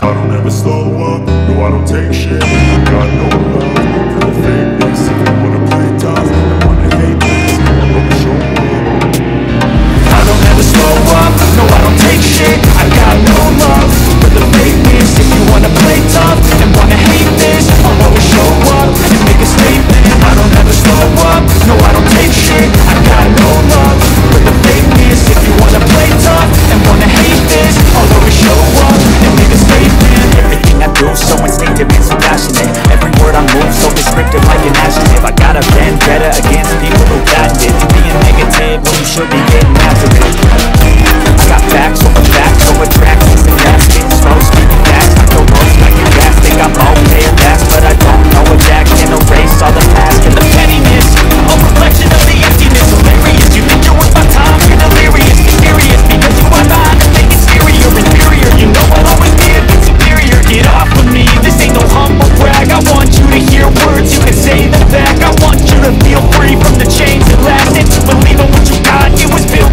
I don't ever slow up, no I don't take shit. I got no love for the fakeness. If you wanna play tough and wanna hate this, I'll always show up. I don't ever slow up, no I don't take shit. I got no love for the fakeness. If you wanna play tough and wanna hate this, I'll always show up and make a statement. I don't ever slow up, no I don't take shit. I got no love for the fakeness. If you wanna play tough and wanna hate this, I'll always show up and make a statement. Everything I do so instinctive and so passionate. Every word I move so descriptive like an adjective. I got a vendetta against people who patented being negative when you should be getting after it. I got facts over tracks, and that's getting slow, speaking fast. I go roast like a gas, think I'm okay at last, but I don't know if that can erase all the past and the pettiness. A reflection of the emptiness, hilarious. You think you're worth my time, you're delirious, mysterious, because you are behind the fake exterior, inferior. You know I'll always be a bit superior. Get off of me, this ain't no humble brag. I want you to hear words, you can say them back. I want you to feel free from the chains that last, and to believe in what you got, it was built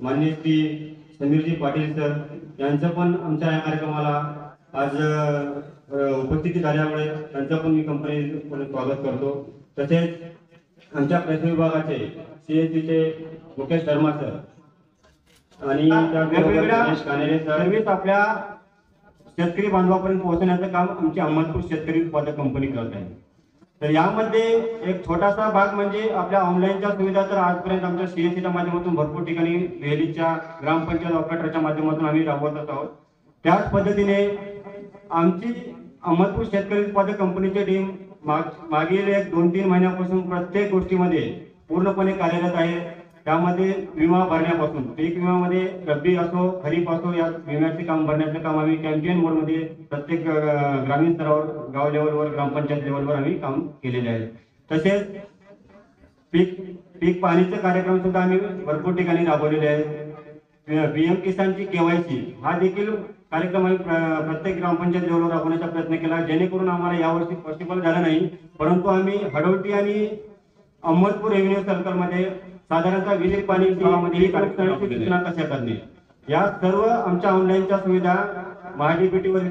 माननीय Shri समीरजी Patil sir यांचं पण आमच्या या कार्यक्रमाला आज उपस्थिती झाल्यामुळे त्यांचं पण मी कंपनीने स्वागत करतो। तसेच आमच्या कृषी विभागाचे CSCचे मुकेश शर्मा सर आणि त्याचबरोबर गणेश कानेरे सर आपल्या शेतकरी बांधवापर्यंत पोहोचण्याचं काम आमची अहमदपूर शेतकरी उत्पादक कंपनी करत आहे। तर यामध्ये एक छोटासा भाग म्हणजे आपल्या ऑनलाईनच्या सुविधा तर आजपर्यंत आमच्या CSCच्या माध्यमातून भरपूर ठिकाणी वेलीच्या ग्रामपंचायत ऑपरेटरच्या माध्यमातून आम्ही राबवत आहोत। त्याच पद्धतीने आमची अहमदपूर शेतकरी उत्पादक कंपनीची टीम मागील 1-2-3 महिन्यापासून प्रत्येक गोष्टीमध्ये पूर्णपणे कार्यरत आहे। त्यामध्ये विमा भरण्यापासून पीक विम्यामध्ये रब्बी असो खरीप असो या विम्याचे काम भरण्याचं काम आम्ही कॅम्पेन मोडमध्ये प्रत्येक ग्रामीण स्तरावर गाव लेवलवर ग्रामपंचायत लेवलवर आम्ही काम केलेले आहे। तसेच पीक पाहणीचे कार्यक्रम सुद्धा आम्ही भरपूर ठिकाणी राबवलेले आहेत। PM किसानची KYC हा देखील कार्यक्रम आम्ही प्रत्येक ग्रामपंचायत लेवलवर राबवण्याचा प्रयत्न केला, जेणेकरून आम्हाला यावर्षी पॉसिबल झालं नाही, परंतु आम्ही हडवटी आणि अहमदपूर रेव्हेन्यू सर्कलमध्ये साधारणतः विहिरी पाणी गावामध्ये सूचना कशा करणे या सर्व आमच्या ऑनलाईनच्या सुविधा महाडीपीटीवर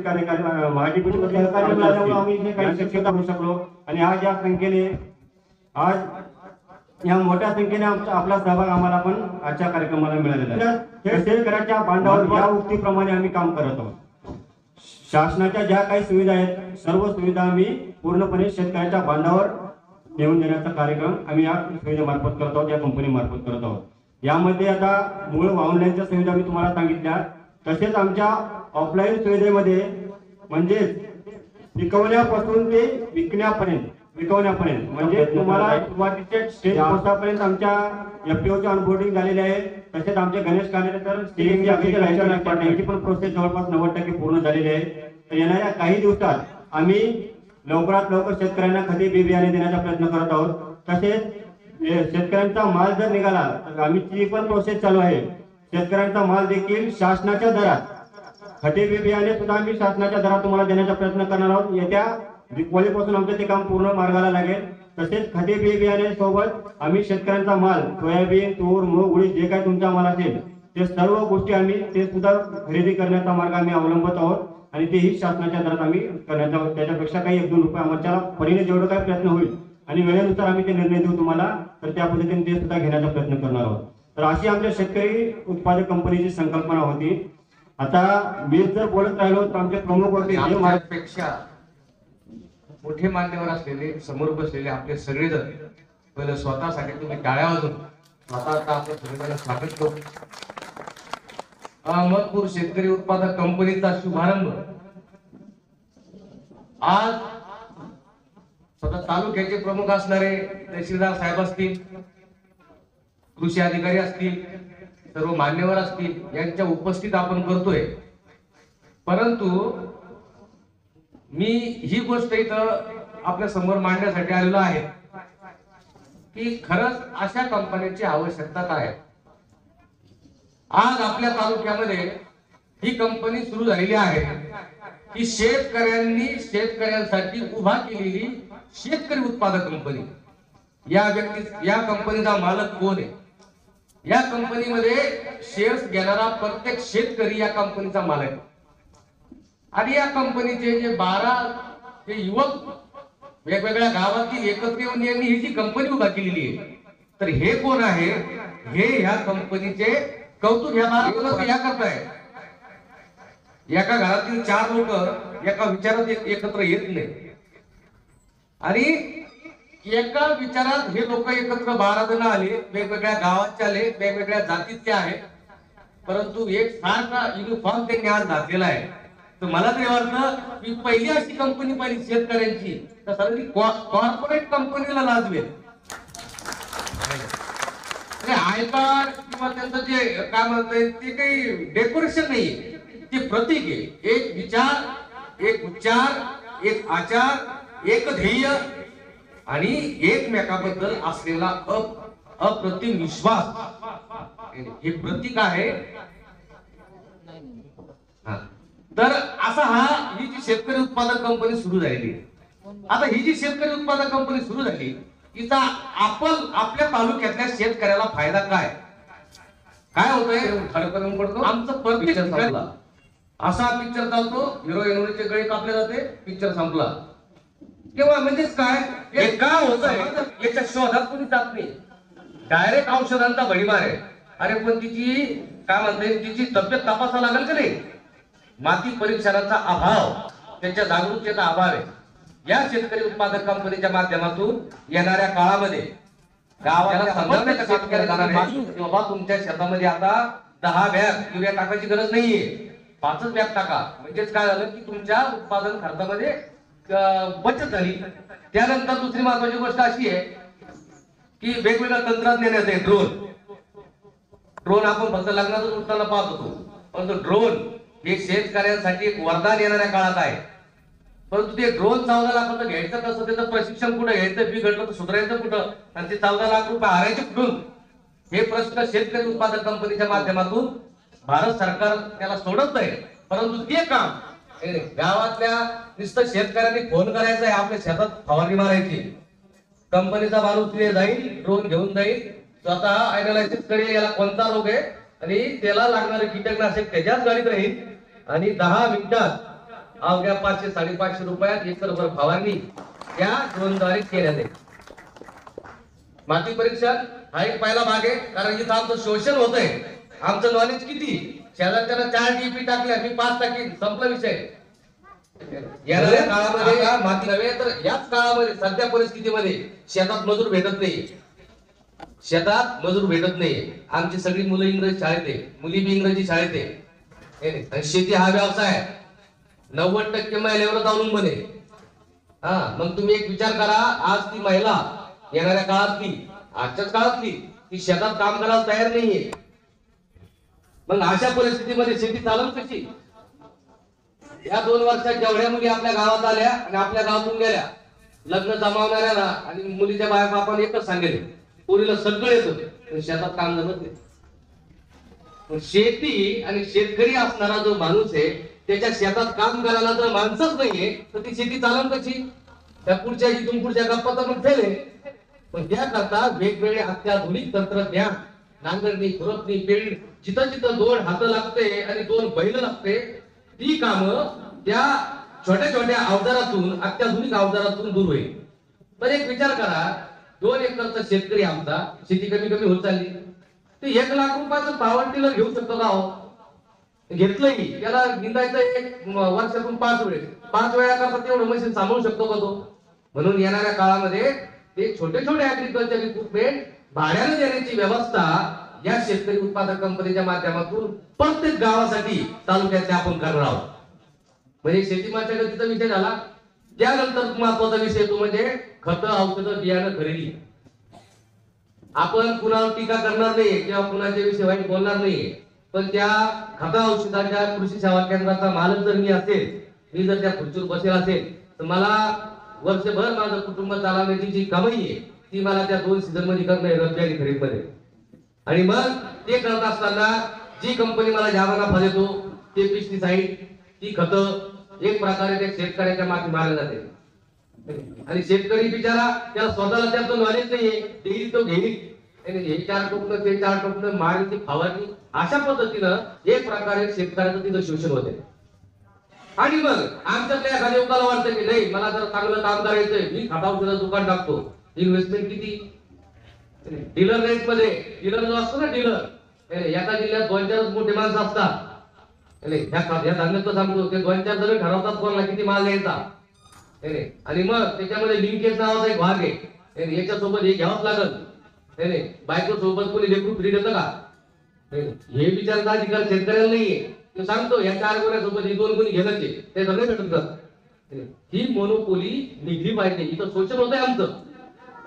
महाडीपीटीवर सहकार्य मिळाल्यामुळे आम्ही इथे काही शक्यता होऊ शकलो आणि आज या मोठ्या संख्येने आपला सहभाग आम्हाला पण आजच्या कार्यक्रमाला मिळालेला आहे। शेतकऱ्याच्या बांधावर या उक्तीप्रमाणे आम्ही काम करत आहोत। शासनाच्या ज्या काही सुविधा आहेत सर्व सुविधा आम्ही पूर्णपणे शेतकऱ्याच्या बांधावर नेऊन देण्याचा कार्यक्रम आम्ही या सुविधेमार्फत करत आहोत, या कंपनी मार्फत करत आहोत। यामध्ये आता मूळ ऑनलाईनच्या सुविधा मी तुम्हाला सांगितल्या, तसेच आमच्या ऑफलाईन सुविधेमध्ये म्हणजे पिकवण्यापासून ते विकण्यापर्यंत म्हणजे तुम्हाला सुरुवातीच्या स्टेज पोहोचण्यापर्यंत आमच्या FPOचे ऑनबोर्डिंग झालेले आहे। तसेच आमचे गणेश कानेरे तर त्यांची पण प्रोसेस जवळपास 90% पूर्ण झालेली आहे। तर येणाऱ्या काही दिवसात आम्ही लवकरात लवकर शेतकऱ्यांना खते बी बियाणे देण्याचा प्रयत्न करत आहोत। तसेच शेतकऱ्यांचा माल जर निघाला तर आमची पण प्रोसेस चालू आहे। शेतकऱ्यांचा माल देखील शासनाच्या दरात खते बी बियाणे सुद्धा आम्ही शासनाच्या दरात तुम्हाला देण्याचा प्रयत्न करणार आहोत। येत्या दिवाळीपासून आमचं ते काम पूर्ण मार्गाला लागेल। तसेच खते बी बियाणे सोबत आम्ही शेतकऱ्यांचा माल सोयाबीन तूर मूग उडीद जे काही तुमचा माल असेल ते सर्व गोष्टी आम्ही ते सुद्धा खरेदी करण्याचा मार्ग आम्ही अवलंबत आहोत आणि तेही शासनाच्या दरात आम्ही करण्याचा त्याच्यापेक्षा काही 1-2 रुपये आमच्या परीने जेवढं काही प्रयत्न होईल आणि वेळेनुसार आम्ही ते निर्णय देऊ तुम्हाला, तर त्या पद्धतीने ते सुद्धा घेण्याचा प्रयत्न करणार आहोत। तर अशी आमच्या शेतकरी उत्पादक कंपनीची संकल्पना होती। आता मी जर बोलत राहिलो तर आमचे प्रमुख होते पेक्षा मोठे मान्यवर असलेले समोर बसलेले आपले सगळेजण पहिलं स्वतःसाठी तुम्ही टाळ्या वाजून स्वतःचा आपलं सगळेजण स्वागत करू। अहमदपूर शेतकरी उत्पादक कंपनीचा शुभारंभ आज स्वतः तालुक्याचे प्रमुख असणारे तहसीलदार साहेब असतील, कृषी अधिकारी असतील, सर्व मान्यवर असतील यांच्या उपस्थित आपण करतोय। परंतु मी ही गोष्ट इथं आपल्या समोर मांडण्यासाठी आलेलो आहे की खरंच अशा कंपन्यांची आवश्यकता काय आहे। आज आपल्या तालुक्यामध्ये ही कंपनी सुरू झालेली आहे की शेतकऱ्यांसाठी उभा केलेली शेतकरी उत्पादक कंपनी। या कंपनीचा मालक कोण आहे? या कंपनीमध्ये शेअर्स घेणारा प्रत्येक शेतकरी या कंपनीचा मालक आहे आणि या कंपनीचे जे 12 युवक वेगवेगळ्या गावातील एकत्र येऊन यांनी ही जी कंपनी उभा केलेली आहे, तर हे कोण आहे? हे या कंपनीचे कौतुक या करताय। एका घरातील 4 लोक एका विचारात एकत्र येत नाही आणि एका विचारात हे लोक एकत्र 12 जण आले, वेगवेगळ्या गावाचे आले, वेगवेगळ्या जातीचे आहेत, परंतु एक सारखा युनिफॉर्म त्यांनी आज घातलेला आहे। तर मला तरी वाटतं की पहिली अशी कंपनी पाहिली शेतकऱ्यांची तर सगळी कॉर्पोरेट कंपनीला लाजवेल। आयकार किंवा त्यांचं जे काय म्हणतात ते काही डेकोरेशन नाहीये, ते प्रतीक आहे। एक विचार, एक उच्चार, एक आचार, एक ध्येय आणि एकमेकाबद्दल असलेला अप्रतिम विश्वास हे प्रतीक आहे। तर असा ही जी शेतकरी उत्पादक कंपनी सुरू झालेली आहे। आता ही जी शेतकरी उत्पादक कंपनी सुरू झाली तिचा आपल्या तालुक्यातल्या शेतकऱ्याला फायदा काय? काय होतंय खडकन पडतो आमचं प्रत्येक संपला असा पिक्चर चालतो, हिरो हिरोईनचे गळे कापले जाते, पिक्चर संपला. किंवा म्हणजेच काय हे का होतंय याच्या शोधात कोणी जात नाही. डायरेक्ट औषधांचा भडीमार आहे. अरे पण तिची काय म्हणते तिची तब्येत तपासा लागेल का नाही. माती परीक्षणाचा अभाव, त्याच्या जागरूकतेचा अभाव आहे. या शेतकरी उत्पादक कंपनीच्या माध्यमातून येणाऱ्या काळामध्ये गावाला समजण्याच्या शेतकऱ्याला बाबा तुमच्या शेतामध्ये आता 10 बॅग युरिया टाकायची गरज नाहीये, 5च बॅग टाका. म्हणजेच काय झालं की तुमच्या उत्पादन खर्चामध्ये बचत झाली. त्यानंतर दुसरी महत्वाची गोष्ट अशी आहे की वेगवेगळ्या तंत्रज्ञान येते. ड्रोन आपण फक्त लग्नातच उठताना पाहत होतो, परंतु ड्रोन हे शेतकऱ्यांसाठी एक वरदान येणाऱ्या काळात आहे. परंतु ते ड्रोन 14 लाखाचं घ्यायचं कसं, त्याचं प्रशिक्षण कुठं घ्यायचं, बिघडलं तर सुधारायचं कुठं, आणि ते 14 लाख रुपये हारायचे कुठून, हे प्रश्न शेतकरी उत्पादक कंपनीच्या माध्यमातून भारत सरकार त्याला सोडत नाही. परंतु ते काम गावातल्या नुसतं शेतकऱ्यांनी फोन करायचा आहे, आपल्या शेतात फवारणी मारायची, कंपनीचा माणूस तिथे जाईल, ड्रोन घेऊन जाईल, स्वतः अनालायसिस करेल याला कोणता रोग आहे आणि त्याला लागणारे कीटकनाशक त्याच्याच गाडीत राहील आणि 10 मिनिटात अवघ्या 500-550 रुपयात एकरभर फवारणी त्या ड्रोनद्वारे केल्या जाईल. माती परीक्षण हा एक पहिला भाग आहे, कारण इथं आमचं शोषण होतंय. आमचं नॉलेज किती, शेजारच्याला 4 DP टाकल्या, मी 5 टाकीन, संपला विषय. येणाऱ्या काळामध्ये माती नव्हे तर याच काळामध्ये सध्या परिस्थितीमध्ये शेतात मजूर भेटत नाही, शेतात मजूर भेटत नाही. आमची सगळी मुलं इंग्रजी शाळेत आहे, मुली बी इंग्रजी शाळेत आहे. शेती हा व्यवसाय 90% महिलेवर जाऊन बने. मग तुम्ही एक विचार करा, आज ती महिला येणाऱ्या काळातली, आजच्याच काळातली, ती शेतात काम करायला तयार नाहीये. मग अशा परिस्थितीमध्ये शेती चालत कशी. या 2 वर्षात जेवढ्या मुली आपल्या गावात आल्या आणि आपल्या गावातून गेल्या, लग्न जमावणाऱ्याला आणि मुलीच्या बाया बापाने एकच सांगेल, पोरीला सगळं येतं, शेतात काम जमत नाही. शेती आणि शेतकरी असणारा जो माणूस आहे, त्याच्या शेतात काम करायला जर माणसंच नाहीये तर ती शेती चालवण कशी. त्या पुढच्या इथून पुढच्या गप्पा तर मग फेल आहे. पण त्याकरता वेगवेगळे अत्याधुनिक तंत्रज्ञान, नांगरणी, खुरपणी, पेरणी, जिथं जिथं 2 हात लागते आणि 2 बैल लागते, ती कामं त्या छोट्या छोट्या अवजारातून, अत्याधुनिक अवजारातून दूर होईल. पण एक विचार करा, 2 एकरचा शेतकरी आमचा, शेती कमी कमी होत चालली, ते 1 लाख रुपयाचं पॉवर टिलर घेऊ शकतो का हो. घेतलंही त्याला निंदायचं एक वर्षातून 5 वेळा करता तेवढं मशीन सांभाळू शकतो का तो. म्हणून येणाऱ्या काळामध्ये ते छोटे छोटे ऍग्रिकल्चर इक्विपमेंट भाड्याने देण्याची व्यवस्था या शेतकरी उत्पादक कंपनीच्या माध्यमातून प्रत्येक गावासाठी तालुक्यातले आपण करणार आहोत. म्हणजे शेती मशागतीचा विषय झाला. त्यानंतर महत्वाचा विषय तो म्हणजे खतं, औषधं, बियाणं खरेदी. आपण कुणावर टीका करणार नाही किंवा कुणाच्या विषयी वाईट बोलणार नाही, पण त्या खता औषधाच्या कृषी सेवा केंद्राचा मालक जर मी असेल, मी जर त्या खुर्चीवर बसेल असेल, तर मला वर्षभर माझं कुटुंब चालवण्याची जी कमाई आहे ती मला त्या 2 सीझन मध्ये करणं आहे, रब्बी आणि खरीप मध्ये. आणि मग ते करत असताना जी कंपनी मला ज्या नफा देतो ते पेस्टिसाइड, ती खतं एक प्रकारे त्या शेतकऱ्याच्या मागे मारले जाते. आणि शेतकरी बिचारा त्याला स्वतःला त्याचं नॉलेज नाहीये, देईल तो घेईल, हे 4 टोपणं ते 4 टोपणं मारली फवारणी, अशा पद्धतीनं एक प्रकारे शेतकऱ्याचं तिथं शोषण होते. आणि मग आमच्यातल्या एखाद्या युवकाला वाटतं की नाही मला जर चांगलं काम करायचंय, मी खाता औषधाचं दुकान टाकतो. इन्व्हेस्टमेंट किती, डीलर रेट मध्ये, डीलर जो असतो ना डीलर, एका जिल्ह्यात 2-4 मोठे माणसं असतात. ह्या धान्याचं सांगतो, ते 2-4 जण ठरवतात कोणाला किती माल द्यायचा. आणि मग त्याच्यामध्ये लिंकेज नावाचा एक भाग आहे, याच्यासोबत हे घ्यावंच लागल. बायको सोबत कोणी लेकरू फ्री देतं का, हे विचारचा अधिकार शेतकऱ्याला नाहीये. तो सांगतो या 4 गोण्यासोबत हे 2 कोणी घेणं ते सगळे भेटत. ही मोनोपोली निघली पाहिजे. इथं शोषण होतंय आमचं.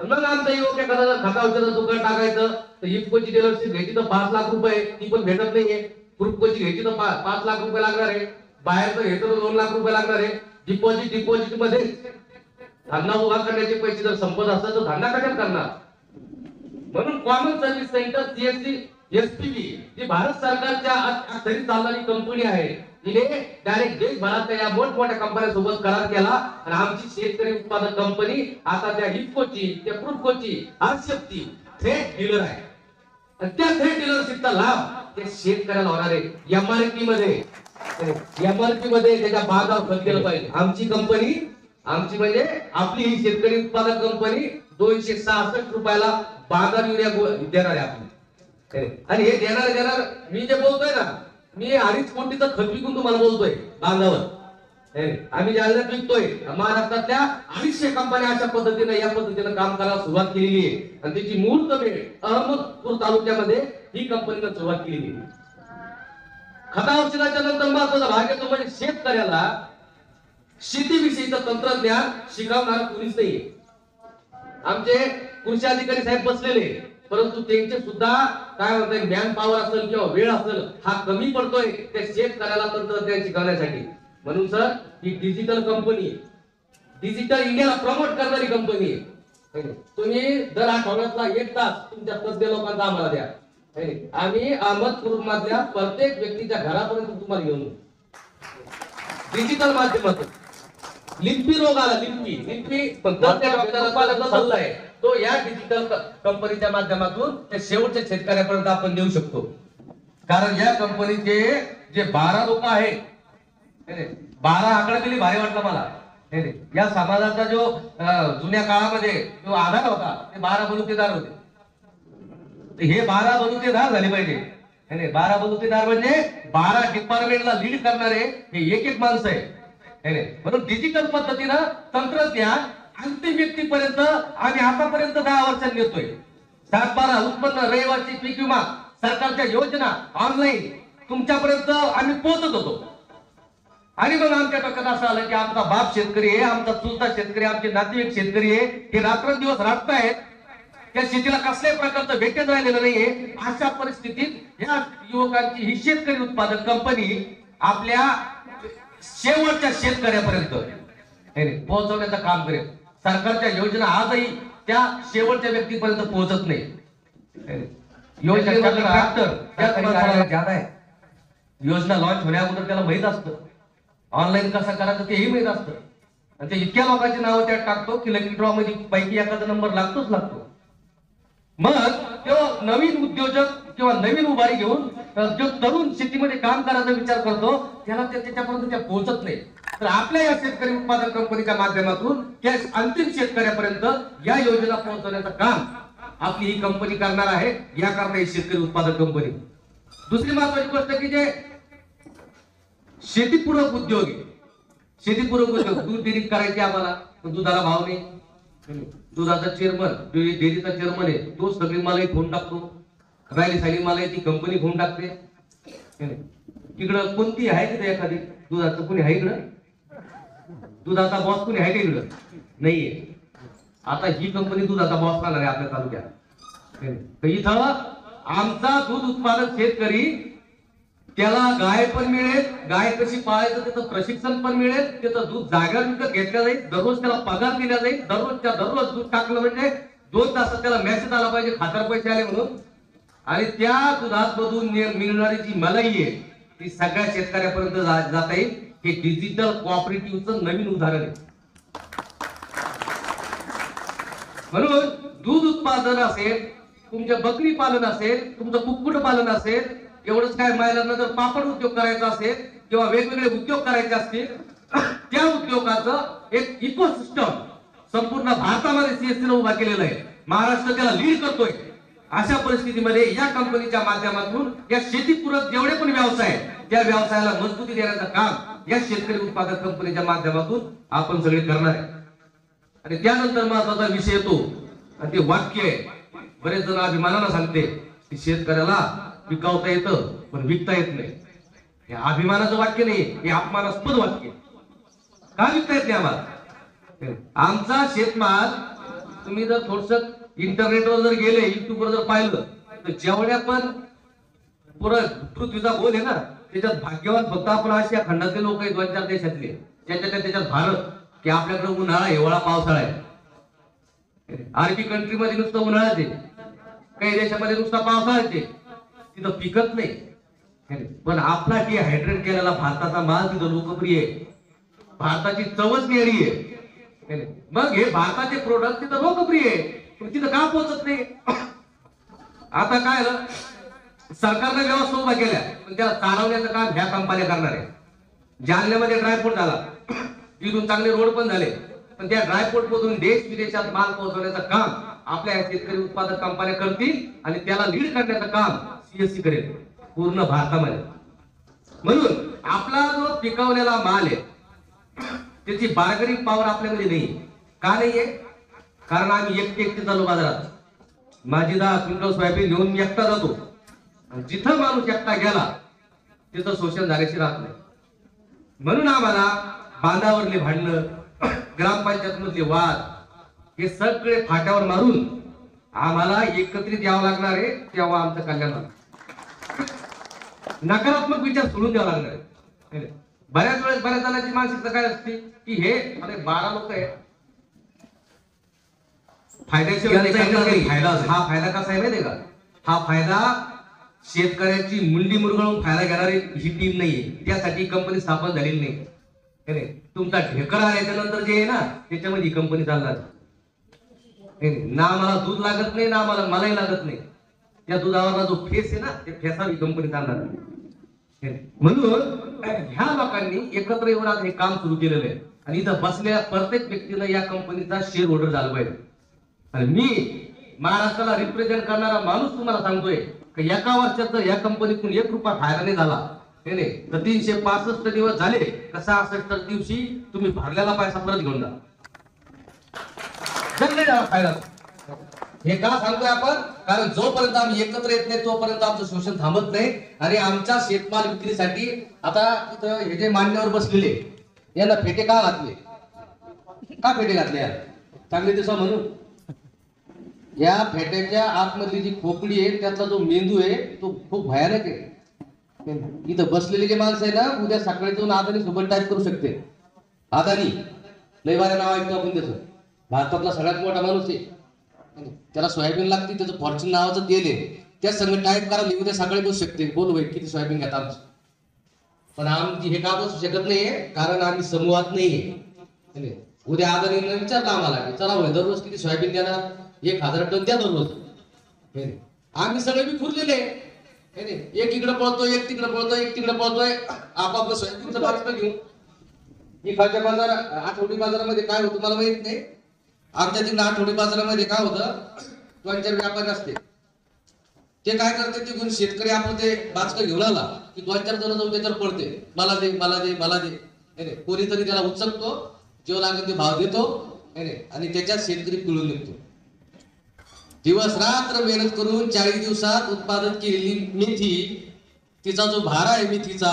मग आमचं युवक एखादा खाता औषधाचं दुकान टाकायचं, तर इफकोची डीलरशिप घ्यायची तर 5 लाख रुपये, ती पण भेटत नाहीये. ग्रुपकोची घ्यायची तर 5 लाख रुपये लागणार आहे. बाहेरचं घेतो तर 2 लाख रुपये लागणार आहे. डिपॉझिट मध्ये धंदा उभा करण्याचे पैसे जर संपत असतात तर धंदा कशात करणार. म्हणून common service centre CSC SPV जी भारत सरकारच्या अखत्यारीत चालणारी कंपनी आहे, तिने डायरेक्ट देशभरातल्या या मोठमोठ्या कंपन्यांसोबत करार केला आणि आमची शेतकरी उत्पादक कंपनी आता त्या इफकोची, त्या ग्रुपकोची, आरशक्ती थेट डीलर आहे. आणि त्या थेट डीलरशिपचा लाभ ते शेतकऱ्याला होणार आहे. एमआरपी मध्ये त्याच्या बाजार खत केलं पाहिजे. आमची म्हणजे आपली ही शेतकरी उत्पादक कंपनी 266 रुपयाला बाजार युरिया देणार आहे आपली. आणि हे देणार मी जे बोलतोय ना, मी 2.5 कोटीचं खत विकून तुम्हाला बोलतोय बांधावर. आम्ही जालन्यात विकतोय. महाराष्ट्रातल्या 250 कंपन्या अशा पद्धतीने या पद्धतीने काम करायला सुरुवात केलेली आहे. आणि त्याची मुहूर्तमेढ अहमदपूर तालुक्यामध्ये ही कंपनीने सुरुवात केलेली आहे. खता औषधाच्या नंतर महत्वाचा भाग येतो म्हणजे शेतकऱ्याला शेतीविषयीचं तंत्रज्ञान शिकवणार कोणीच नाहीये. आमचे कृषी अधिकारी साहेब बसलेले, परंतु त्यांचे सुद्धा काय म्हणतात मॅन पॉवर असेल किंवा वेळ असेल हा कमी पडतोय त्या शेतकऱ्याला तंत्रज्ञान शिकवण्यासाठी. म्हणून सर ही डिजिटल कंपनी, डिजिटल इंडियाला प्रमोट करणारी कंपनी आहे. तुम्ही दर आठवड्यातला 1 तास तुमच्या तज्ञ लोकांचा आम्हाला द्या. आम्ही अहमदपूर मधल्या प्रत्येक व्यक्तीच्या घरापर्यंत तुम्हाला घेऊन डिजिटल माध्यमातून. लिंपी रोग आला, लिंपी सल्ला आहे तो या डिजिटल कंपनीच्या माध्यमातून त्या शेवटच्या शेतकऱ्यापर्यंत आपण देऊ शकतो. कारण या कंपनीचे जे 12 लोक आहे, 12 आकडा दिली भारी वाटलं मला. या समाजाचा जो जुन्या काळामध्ये जो आधार होता ते 12 बलुतेदार होते. हे 12 बलुतेदार झाले पाहिजे. 12 बलुतेदार म्हणजे 12 डिपार्टमेंटला लीड करणारे हे एक माणसं आहे. म्हणून डिजिटल पद्धतीनं तंत्रज्ञान अंतिम व्यक्तीपर्यंत आम्ही आतापर्यंत 10 वर्षांनी नेतोय. 7-12 उत्पन्न, रहिवासी पीक विमा, सरकारच्या योजना ऑनलाईन तुमच्यापर्यंत आम्ही पोहोचत होतो. आणि मग आमच्या डोक्यात असं आलं की आमचा बाप शेतकरी आहे, आमचा चुलता शेतकरी, आमचे नातेवाईक शेतकरी आहे, हे रात्रंदिवस राबतायत, त्या शेतीला कसल्याही प्रकारचं भेटेच राहिलेलं नाहीये. अशा परिस्थितीत या युवकांची ही शेतकरी उत्पादक कंपनी आपल्या शेवटच्या शेतकऱ्यापर्यंत पोहोचवण्याचं काम करेल. सरकारच्या योजना आजही त्या शेवटच्या व्यक्तीपर्यंत पोहोचत नाही. योजना लॉन्च होण्याअगोदर त्याला माहित असतं ऑनलाईन कसं करायचं तेही माहित असतं. आणि ते इतक्या लोकांची नावं त्यात टाकतो की लकी ड्रॉ मध्ये पैकी एखादा नंबर लागतो. मग तो नवीन उद्योजक किंवा नवीन उभारी घेऊन जो तरुण शेतीमध्ये काम करायचा विचार करतो त्याला त्याच्यापर्यंत त्या पोहोचत नाही. तर आपल्या या शेतकरी उत्पादक कंपनीच्या माध्यमातून त्या अंतिम शेतकऱ्यापर्यंत या योजना पोहोचवण्याचं काम आपली ही कंपनी करणार आहे. याकरता ही शेतकरी उत्पादक कंपनी. दुसरी महत्वाची गोष्ट की जे शेतीपूरक उद्योग आहे, शेतीपूरक उद्योग दूध डेअरी करायची आम्हाला, दुधाला भाव नाही. दुधाचा चेअरमन, डेअरीचा चेअरमन आहे, तो सगळी मला फोन टाकतो. राहिली मला ती कंपनी फोन टाकते. इकडं कोणती आहे तिथे एखादी दुधाचं कोणी आहे इकडं? दुधाचा बॉस कोणी आहे का इकडं? नाहीये. आता ही कंपनी दुधाचा बॉस राहणार आहे आपल्या तालुक्यात. इथं आमचा दूध उत्पादक शेतकरी त्याला गाय पण मिळेल, गाय कशी पाळायचं त्याचं प्रशिक्षण पण मिळेल, त्याचं दूध जाग्यावर विकत घेतलं जाईल, दररोज त्याला पगार दिला जाईल, दररोज दूध टाकलं म्हणजे 2 तासात त्याला मेसेज आला पाहिजे खात्यावर पैसे आले म्हणून. आणि त्या दुधामधून मिळणारी जी मलाई आहे ती सगळ्या शेतकऱ्यापर्यंत जाता येईल. हे डिजिटल कोऑपरेटिव्हचं नवीन उदाहरण आहे. म्हणून दूध उत्पादन असेल, तुमचं बकरी पालन असेल, तुमचं कुक्कुट पालन असेल, एवढंच काय महिलांना जर पापड उद्योग करायचा असेल किंवा वेगवेगळे उद्योग करायचे असतील त्या उद्योगाचं एक इकोसिस्टम संपूर्ण भारतामध्ये सीएससीने उभा केलेलं आहे. महाराष्ट्र त्याला लीड करतोय. अशा परिस्थितीमध्ये या कंपनीच्या माध्यमातून या शेतीपूरक जेवढे पण व्यवसाय त्या व्यवसायाला मजबूती देण्याचं काम या शेतकरी उत्पादक कंपनीच्या माध्यमातून आपण सगळे करणार आहे. आणि त्यानंतर महत्वाचा विषय येतो आणि ते वाक्य आहे. बरेच जण अभिमानानं सांगते की शेतकऱ्याला विकावता येतं पण विकता येत नाही. हे अभिमानाचं वाक्य नाही, हे अपमानास्पद वाक्य. का विकता येत नाही आम्हाला? आमचा शेतमाल तुम्ही जर थोडस इंटरनेटवर जर गेले, युट्यूबवर जर पाहिलं तर जेवढ्या पण पुरा पृथ्वीचा गोल आहे ना त्याच्यात भाग्यवान फक्त आपण आशिया खंडातले लोक आहेत 2-4 देशातले. त्याच्यात भारत की आपल्याकडे उन्हाळा, हिवाळा, पावसाळा आहे. आरबी कंट्री मध्ये नुसतं उन्हाळाच आहे, काही देशामध्ये नुसता पावसाळाच आहे, तिथं पिकत नाही. पण आपला डिहायड्रेट केलेला भारताचा माल तिथं लोकप्रिय आहे. भारताची चवच न्यारी आहे. मग हे भारताचे प्रोडक्ट तिथं लोकप्रिय आहे पण तिथं का पोहोचत नाही? आता काय सरकारने व्यवस्था उभा केल्या, पण त्याला चालवण्याचं काम ह्या कंपन्या करणार आहे. जालन्यामध्ये ड्रायपोर्ट झाला, इथून चांगले रोड पण झाले, पण त्या ड्रायपोर्ट मधून देश विदेशात माल पोहोचवण्याचं काम आपल्या शेतकरी उत्पादक कंपन्या करतील आणि त्याला लीड करण्याचं काम सीएससी करेल पूर्ण भारतामध्ये. म्हणून आपला जो पिकवलेला माल आहे त्याची बार्गेनिंग पॉवर आपल्यामध्ये नाही. का नाहीये? कारण आम्ही एकटे चालू बाजारात. माझी 10 क्विंटल सोयाबीन घेऊन मी एकटा जातो. जिथं माणूस एकटा गेला तिथं शोषण झाल्याशी राहत नाही. म्हणून आम्हाला बांधावरले भांडणं, ग्रामपंचायत मधले वाद हे सगळे फाट्यावर मारून आम्हाला एकत्रित यावं लागणार आहे. तेव्हा आमचं कल्याण होणार. नकारात्मक विचार सोडून द्यावा लागणार आहे. बऱ्याच वेळेस बऱ्याच जणांची मानसिकता काय असते की हे 12 लोक आहे, हा फायदा कसा आहे माहितीये का? हा फायदा शेतकऱ्याची मुंडी मुरगळून फायदा घेणारी ही टीम नाहीये. त्यासाठी कंपनी स्थापन झालेली नाही. तुमचा ढेकर आल्याच्या नंतर जे आहे ना त्याच्यामध्ये ही कंपनी चालणार ना. मला दूध लागत नाही ना मलाही लागत नाही. त्या दुधावरला जो फेस आहे ना ते फेसावर ही कंपनी चालणार नाही. म्हणून ह्या लोकांनी एकत्र येऊन आज हे काम सुरू केलेलं आहे आणि इथं बसलेल्या प्रत्येक व्यक्तीनं या कंपनीचा शेअर होल्डर झाला पाहिजे. आणि मी महाराष्ट्राला रिप्रेझेंट करणारा माणूस तुम्हाला सांगतोय की एका वर्षाचा या कंपनीतून 1 रुपया फायदा नाही झाला तर 365 दिवस झाले का 66 दिवशी तुम्ही भरलेला पैसा परत घेऊन जा फायदा. हे का सांगतोय आपण? कारण जोपर्यंत आम्ही एकत्र येत नाही तोपर्यंत आमचं शोषण थांबत नाही. आणि आमच्या शेतमाल विक्रीसाठी आता इथं हे जे मान्यवर बसलेले यांना फेटे का घातले? का फेटे घातले? चांगले दिवसा म्हणून. या फेट्याच्या आतमधली जी खोकडी आहे त्यातला जो मेंदू आहे तो खूप भयानक आहे. इथं बसलेले जे माणसं आहे ना उद्या सकाळी जाऊन अदानी सोबत टाईप करू शकते. अदानी लय बारे नाव ऐकतो आपण त्याचं. भारतातला सगळ्यात मोठा माणूस आहे. त्याला सोयाबीन लागते, त्याचं फॉर्च्यून नावाचं तेल आहे, त्या संग टाईप करायला उद्या सकाळी बसू शकते. बोल भाई किती सोयाबीन घेतात आमची. पण आमची हे का बसू शकत नाहीये? कारण आम्ही समूहात नाहीये. उद्या अदानीने विचारलं आम्हाला की चला भाई दररोज किती सोयाबीन देणार? 1000 टन द्या दररोज. आम्ही सगळे विखुरलेले. एक इकडे पळतोय, एक तिकडे पळतोय, एक तिकडे पळतोय, आपापलं सोयाबीनचं बाजूला घेऊन. इकडच्या बाजार आठवडी बाजारामध्ये काय होतं मला माहित नाही. आमच्या तिकडे आठवडी बाजारामध्ये काय होतं, 2-4 व्यापारी असते. ते काय करते, ते घेऊन शेतकरी आपण ते बाचकं घेऊन आला की 2-4 जण जाऊन त्याच्यावर पडते, मला दे मला दे मला दे. कोणीतरी त्याला उचलतो, जो लागेल ते भाव देतो आणि त्याच्यात शेतकरी पिळून निघतो. दिवस रात्र मेहनत करून 40 दिवसात उत्पादन केलेली मेथी, तिचा जो भारा आहे मेथीचा,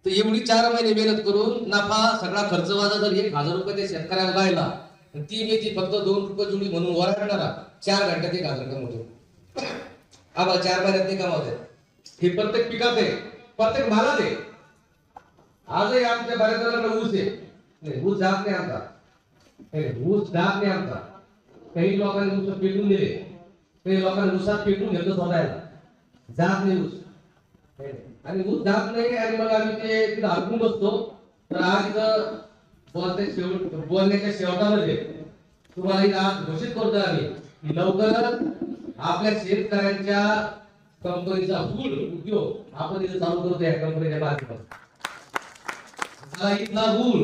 तर एवढी 4 महिने मेहनत करून नफा सगळा खर्च वाजा जर 1000 रुपये त्या शेतकऱ्याला गायला, ती मेथी फक्त 2 रुपये जुडी म्हणून वराडणारा 4 घंट्यात 1000 कमवतो. आम्हाला 4 महिन्यात नाही कमावते. हे प्रत्येक पिकात आहे, प्रत्येक मालात आहे. आजही आमच्या बऱ्याच जणांना ऊस आहे, ऊस जात नाही आमचा, ऊस जात नाही आमचा. काही लोकांनी ऊस पेटून दिले, काही लोकांनी ऊसात पेटून घेतलं स्वतःला, जात नाही ऊस. आणि ऊस जात नाही आणि मग आम्ही ते तिथं हरकून बसतो. तर आज बोलण्याच्या शेवटामध्ये तुम्हाला आज घोषित करतो आम्ही लवकरच आपल्या शेतकऱ्यांच्या कंपनीचा फूड उद्योग आपण इथे चालू करतो. या कंपनीच्या माध्यमातून इथला गुळ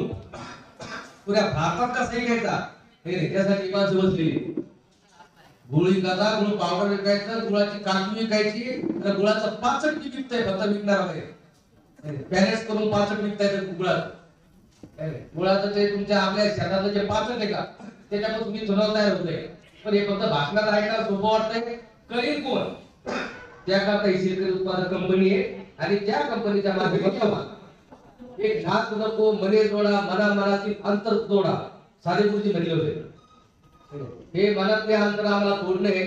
पुऱ्या भारतात कसा घ्यायचा त्यासाठी माणसं बसलेली. गुळ विकायचा, गुळ पावडर विकायचं, गुळाची काठी विकायची, तर गुळाचं 65 विकताय फक्त विकणार पॅरेट्स करून 65 विकताय गुळाचं. ते तुमच्या आपल्या शेतातलं जे 65 आहे का त्याच्यापासून मी थोडं तयार होतंय. पण हे फक्त भाषणात ऐकायला सोपं वाटतंय, करीन कोण? त्याकरता ही शेतकरी उत्पादक कंपनी आहे आणि त्या कंपनीच्या माध्यमातून एक हात नको मने जोडा, मनाची अंतर जोडा, साधे गुरुजी म्हणले होते. हे मनातले अंतर आम्हाला तोडणे,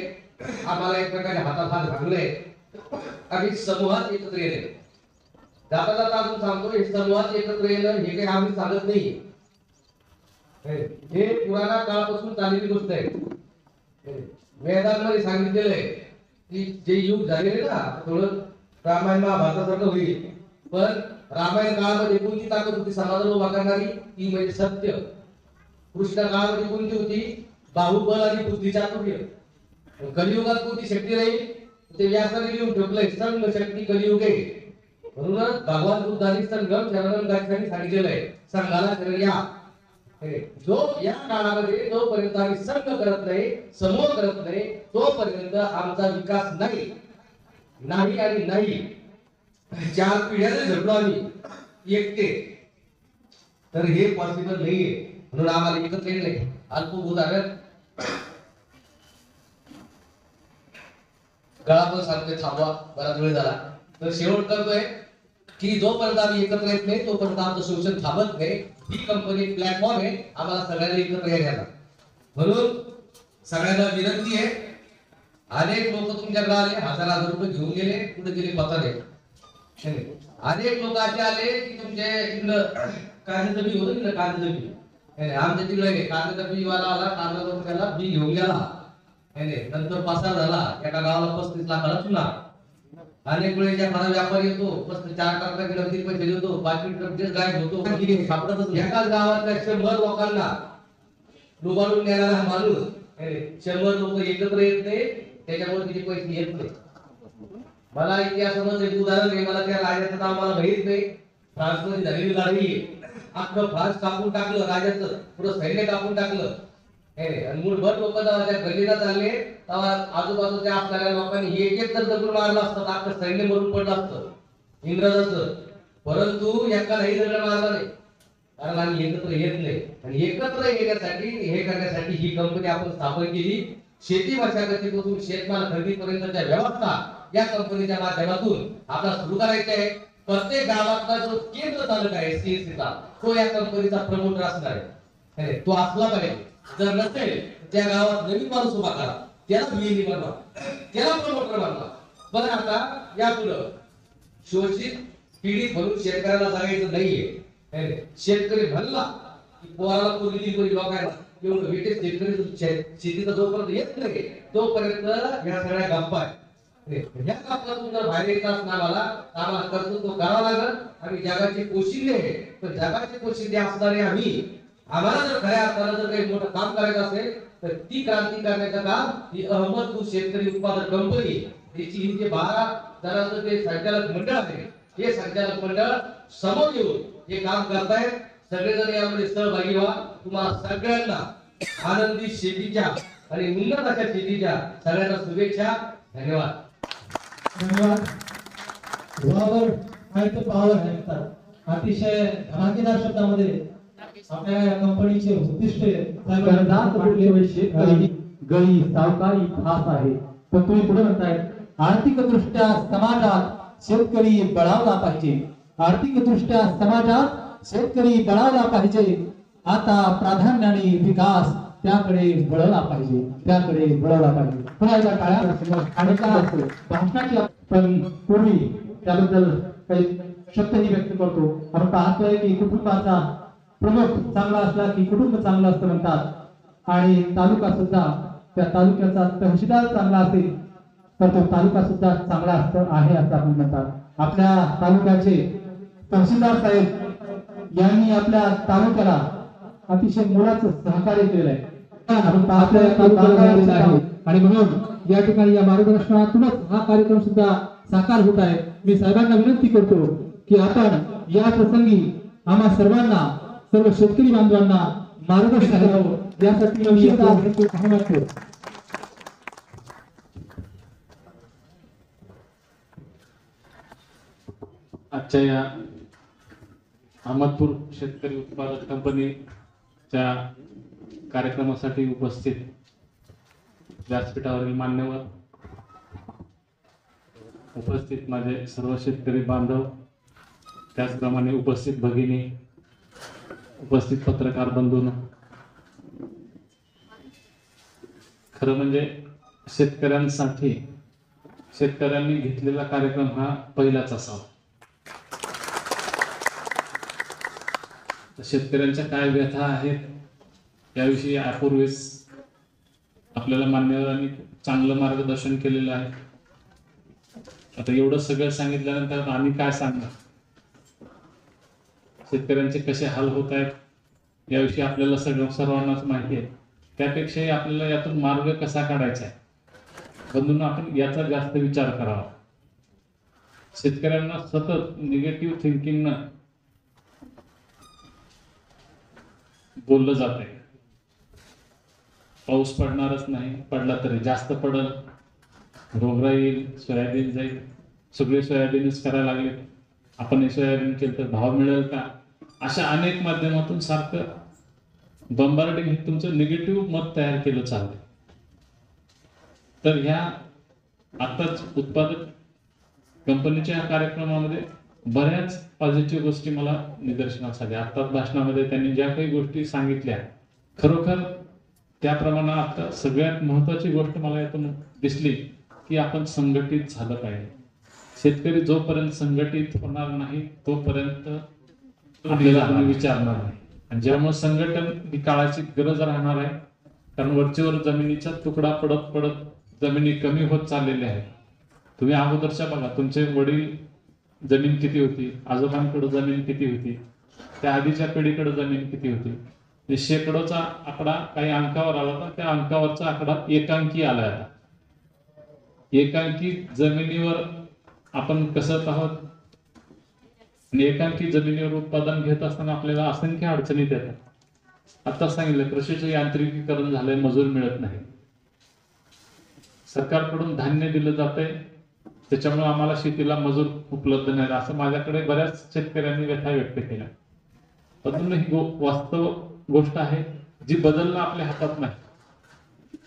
आम्हाला एक प्रकारे हातात हात घालणे आणि समूहात एकत्र येणे. जाता जाता अजून सांगतो, हे समूहात एकत्र येणं हे काही आम्ही सांगत नाही, हे पुराणा काळापासून चाललेली गोष्ट आहे. वेदांमध्ये सांगितलेलं आहे की जे युग झालेले ना थोडं रामायण महाभारतासारखं होईल, पण रामायण काळामध्ये कोणती ताकद होती समाजाला उभा करणारी? ती म्हणजे सत्य. कृष्ण काळामध्ये कोणती होती? बाहुबल आणि बुद्धी चातुर्य. कलियुगात कोणती शक्ती राहील? ते व्यासाने लिहून ठेवलंय संघ शक्ती कलियुगे. म्हणूनच भगवान बुद्धांनी संघम शरणम गच्छामी सांगितलेलं आहे. संघाला शरण या. जो या काळामध्ये जोपर्यंत आम्ही संघ करत नाही, समूह करत नाही, तोपर्यंत आमचा विकास नाही नाही आणि नाही. 4 पिढ्या झटलो आम्ही एकटे, तर हे पॉसिबल नाहीये. म्हणून आम्हाला एकत्र येईल नाही. अल्प उदाहरण गळा पण सांगतोय थांबवा, बराच वेळ झाला. तर शेवट करतोय की जोपर्यंत आम्ही एकत्र येत नाही तोपर्यंत आमचं शोषण थांबत नाही. ही कंपनी प्लॅटफॉर्म आहे आम्हाला सगळ्यांना एकत्र येण्याचा. म्हणून सगळ्यांना विनंती आहे, अनेक लोक तुमच्याकडे आले, हजार रुपये घेऊन गेले, कुठे गेले पता नाही. अनेक लोक असे आले की तुमच्या इकडं कांद्याचं बी होतं ना, कांद्याचं बी आमच्या तिकडे कांद्याचा बी वाला आला, कांदा त्याला बी घेऊन गेला. नंतर पसार झाला, एका गावाला 35 लाखाला चुना. अनेक वेळेस एखादा व्यापारी येतो, 4 ट्रकाचे नगदी पैसे देतो, 5 ट्रकचेच गायब होतो. सापडतच एकाच गावातल्या 100 लोकांना डुबाडून नेणारा माणूस 100 लोक एकत्र येत नाही, त्याच्यामुळे तिथे पैसे येत नाही. मला इतिहासामध्ये एक उदाहरण आहे. मला त्या राजाचं नाव मला माहित नाही. फ्रान्समध्ये झालेली लढाई, अख्खं फ्रान्स कापून टाकलं, राजाचं पुरं सैन्य कापून टाकलं. आणि मूळभर लोक जेव्हा त्या गल्लीला चालले तेव्हा आजूबाजूच्या असणाऱ्या लोकांनी एक जर दगड मारला असता तर अख्खं सैन्य मरून पडलं असतं इंग्रजाचं. परंतु एका नाही दगड मारला नाही, कारण आम्ही एकत्र येत नाही. आणि एकत्र येण्यासाठी हे करण्यासाठी ही कंपनी आपण स्थापन केली. शेती मशागतीपासून शेतमाल खरेदीपर्यंतच्या व्यवस्था या कंपनीच्या माध्यमातून आपल्याला सुरू करायचे आहे. प्रत्येक गावातला जो केंद्र चालक आहे सीएससीचा, तो या कंपनीचा प्रमोटर असणार आहे. तो असला पाहिजे. जर नसेल त्या गावात नवीन माणूस उभा करा, त्याला व्हीएनी बनवा, त्याला प्रमोटर बनवा. पण आता यापुढे शोषित पीडित म्हणून शेतकऱ्याला सांगायचं नाहीये. शेतकरी म्हणला की पोराला पोरगी लोकांना एवढं भेटेल. शेतकरी शेतीचा जोपर्यंत येत नाही तोपर्यंत या सगळ्या गप्पा आहेत. ह्या गप्पातून जर बाहेर येत असणार आम्हाला कर्तृत्व करावं लागेल. आम्ही जगाचे पोशिंदे आहे, तर जगाचे पोशिंदे असणारे आम्ही, आम्हाला जर खऱ्या अर्थानं जर काही मोठं काम करायचं असेल तर ती क्रांती करण्याचं काम ही अहमदपूर शेतकरी उत्पादक कंपनी, त्याची ही जे 12 जणांचं ते संचालक मंडळ आहे, हे संचालक मंडळ समोर येऊन हे काम करतायत. सगळेजण यामध्ये सहभागी व्हा. तुम्हाला सगळ्यांना आनंदी शेतीच्या आणि उन्नत अशा शेतीच्या सगळ्यांना शुभेच्छा. धन्यवाद. धन्यवाद. पावर आहे. अतिशय धमाकेदार शब्दामध्ये आपल्या या कंपनीचे उद्दिष्ट गळी सावकारी खास आहे. तर तुम्ही पुढे म्हणताय आर्थिक दृष्ट्या समाजात शेतकरी बळावला पाहिजे. आर्थिक दृष्ट्या समाजात शेतकरी बळावला पाहिजे. आता प्राधान्याने विकास त्याकडे वळला पाहिजे, त्याकडे वळला पाहिजे. पुन्हा एकदा काळ्या भाषणाची पण पूर्वी त्याबद्दल काही शब्दही व्यक्त करतो. आपण पाहतोय की कुटुंबाचा प्रमुख चांगला असला की कुटुंब चांगलं असतं म्हणतात. आणि तालुका सुद्धा, त्या तालुक्याचा तहसीलदार चांगला असेल तर तो तालुका सुद्धा चांगला आहे असं आपण म्हणतात. आपल्या तालुक्याचे तहसीलदार साहेब यांनी आपल्या तालुक्याला अतिशय मोलाचं सहकार्य केलेलं आहे. आपण पाहतोय आणि म्हणून या ठिकाणी या मार्गदर्शनातूनच हा कार्यक्रम सुद्धा साकार होत आहे. मी साहेबांना विनंती करतो की आपण या प्रसंगी आम्हा सर्वांना, सर्व शेतकरी बांधवांना मार्गदर्शन करावं, यासाठी आजच्या या अहमदपूर शेतकरी उत्पादक कंपनीच्या कार्यक्रमासाठी उपस्थित व्यासपीठावरील मान्यवर, उपस्थित माझे सर्व शेतकरी बांधव, त्याचप्रमाणे उपस्थित भगिनी, उपस्थित पत्रकार बंधूंनो, खरं म्हणजे शेतकऱ्यांसाठी शेतकऱ्यांनी घेतलेला कार्यक्रम हा पहिलाच असावा. शेतकऱ्यांच्या काय व्यथा आहेत याविषयी यापूर्वीच आपल्याला मान्यवरांनी चांगलं मार्गदर्शन केलेलं आहे. आता एवढं सगळं सांगितल्यानंतर आम्ही काय सांगणार? शेतकऱ्यांचे कसे हाल होत आहेत याविषयी आपल्याला सर्वांनाच माहिती आहे. त्यापेक्षाही आपल्याला यातून मार्ग कसा काढायचा आहे बंधूंनो, आपण याचा जास्त विचार करावा. शेतकऱ्यांना सतत निगेटिव्ह थिंकिंग न बोललं जाते. पाऊस पडणारच नाही, पडला तरी जास्त पडल, रोगराई येईल, सोयाबीन जाईल, सगळे सोयाबीनच करायला लागले, आपण हे सोयाबीन केलं तर भाव मिळेल का, अशा अनेक माध्यमातून सारखं बंबार्डिंग हे तुमचं निगेटिव्ह मत तयार केलं चालतं. तर ह्या आताच उत्पादक कंपनीच्या कार्यक्रमामध्ये बऱ्याच पॉझिटिव्ह गोष्टी मला निदर्शनास आल्या. आत्ताच भाषणामध्ये त्यांनी ज्या काही गोष्टी सांगितल्या, खरोखर त्याप्रमाणे आता सगळ्यात महत्वाची गोष्ट मला यातून दिसली की आपण संघटित झालं पाहिजे. शेतकरी जोपर्यंत संघटित होणार नाही तोपर्यंत आपल्याला कोणी विचारणार नाही. आणि ज्यामुळे संघटन ही काळाची गरज राहणार आहे. कारण वरचेवर जमिनीचा तुकडा पडत पडत जमिनी कमी होत चाललेल्या आहेत. तुम्ही अगोदरच्या बघा, तुमचे वडील जमीन किती होती, आजोबांकडे जमीन किती होती, त्या आधीच्या पिढीकडे जमीन किती होती. शेकडोचा आकडा काही अंकावर आला होता, त्या अंकावरचा आकडा एकांकी आलाय. आता एकांकी जमिनीवर आपण कसं आहोत, एकांकी जमिनीवर उत्पादन घेत असताना आपल्याला असंख्य अडचणीत येतात. आता सांगितलं कृषीचं यांत्रिकीकरण झालंय, मजूर मिळत नाही, सरकारकडून धान्य दिलं जातंय, त्याच्यामुळे आम्हाला शेतीला मजूर उपलब्ध नाही, असं माझ्याकडे बऱ्याच शेतकऱ्यांनी व्यथा व्यक्त केल्या. परंतु ही वास्तव गोष्ट आहे जी बदलणं आपल्या हातात नाही.